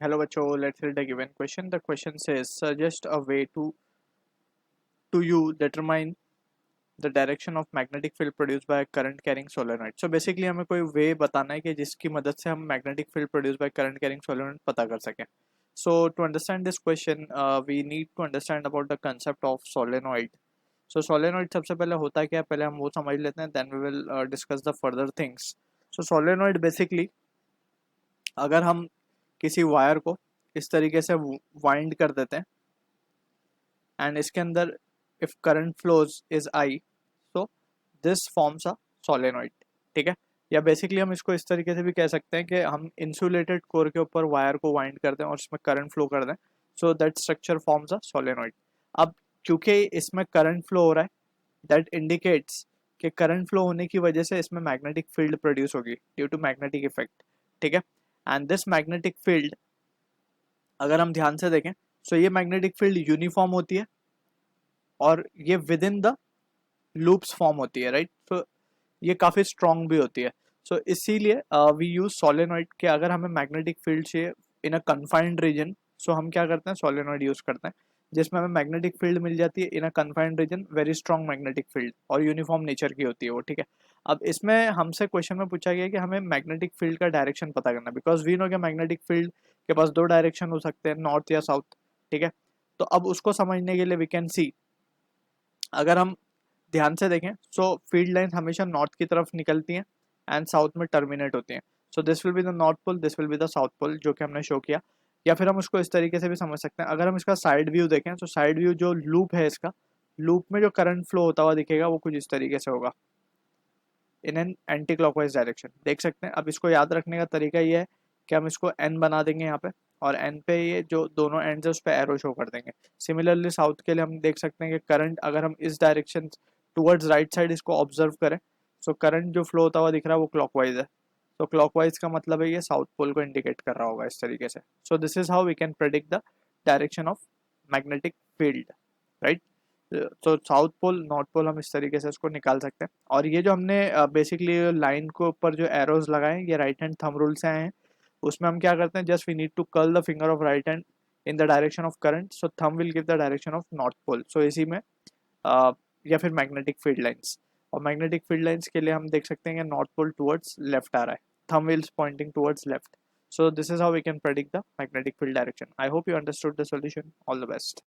Hello बच्चों, let's read a given question. The question says, suggest a way to you determine the direction of magnetic field produced by a current carrying solenoid. So basically हमें कोई way बताना है कि जिसकी मदद से हम magnetic field produced by current carrying solenoid पता कर सकें. So to understand this question, we need to understand about the concept of solenoid. So solenoid सबसे पहले होता क्या है, पहले हम वो समझ लेते हैं, then we will discuss the further things. So solenoid basically अगर हम किसी वायर को इस तरीके से वाइंड कर देते हैं एंड इसके अंदर if current flows is I, so this forms a solenoid. ठीक है, या बेसिकली हम इसको इस तरीके से भी कह सकते हैं कि हम इंसुलेटेड कोर के ऊपर वायर को वाइंड कर दें और इसमें करंट फ्लो कर दें, so that structure forms a solenoid. अब क्योंकि इसमें करंट फ्लो हो रहा है, दैट इंडिकेट्स कि करंट फ्लो होने की वजह से इसमें मैग्नेटिक फील्ड प्रोड्यूस होगी ड्यू टू मैग्नेटिक इफेक्ट. ठीक है, एंड दिस मैग्नेटिक फील्ड अगर हम ध्यान से देखें, सो ये मैग्नेटिक फील्ड यूनिफॉर्म होती है और ये with in the loops form होती है, राइट. सो ये काफ़ी स्ट्रॉन्ग भी होती है. सो इसीलिए वी यूज सोलेनॉइड के अगर हमें मैग्नेटिक फील्ड चाहिए इन अ कन्फाइंड रीजन, सो हम क्या करते हैं, सोलेनॉइड यूज करते हैं जिसमें हमें मैग्नेटिक फील्ड मिल जाती है in a confined region, very strong magnetic field और यूनिफॉर्म नेचर की होती है वो. ठीक है, अब इसमें हमसे क्वेश्चन में पूछा गया कि हमें मैग्नेटिक फील्ड का डायरेक्शन पता करना है, बिकॉज वी नो कि मैग्नेटिक फील्ड के पास दो डायरेक्शन हो सकते हैं, नॉर्थ या साउथ. ठीक है, तो अब उसको समझने के लिए वी कैन सी, अगर हम ध्यान से देखें, सो फील्ड लाइन हमेशा नॉर्थ की तरफ निकलती हैं एंड साउथ में टर्मिनेट होती हैं. So this will be the north pole, this will be the south pole, जो कि हमने शो किया. या फिर हम उसको इस तरीके से भी समझ सकते हैं, अगर हम इसका साइड व्यू देखें, तो साइड व्यू जो लूप है इसका, लूप में जो करंट फ्लो होता हुआ दिखेगा वो कुछ इस तरीके से होगा in an anti clockwise direction. देख सकते हैं. अब इसको याद रखने का तरीका ये है कि हम इसको एन बना देंगे यहाँ पे, और एन पे ये जो दोनों एंड्स है उस पर एरो शो कर देंगे. सिमिलरली साउथ के लिए हम देख सकते हैं कि करंट अगर हम इस डायरेक्शन टुवर्ड्स राइट साइड इसको ऑब्जर्व करें, सो करंट जो फ्लो होता हुआ दिख रहा है वो क्लॉकवाइज है. तो क्लॉकवाइज का मतलब है ये साउथ पोल को इंडिकेट कर रहा होगा इस तरीके से. So this is how we can predict the direction of magnetic field, right. तो साउथ पोल नॉर्थ पोल हम इस तरीके से इसको निकाल सकते हैं. और ये जो हमने बेसिकली लाइन के ऊपर जो एरोज लगाए हैं, ये राइट हैंड थंब रूल से आए हैं. उसमें हम क्या करते हैं, just we need to curl the finger of right hand in the direction of current, so thumb will give the direction of north pole. So इसी में या फिर मैग्नेटिक फील्ड लाइंस, और मैग्नेटिक फील्ड लाइंस के लिए हम देख सकते हैं कि नॉर्थ पोल टुवर्ड्स लेफ्ट आ रहा है, thumb wheels pointing towards left. So this is how we can predict the magnetic field direction. I hope you understood the solution. All the best.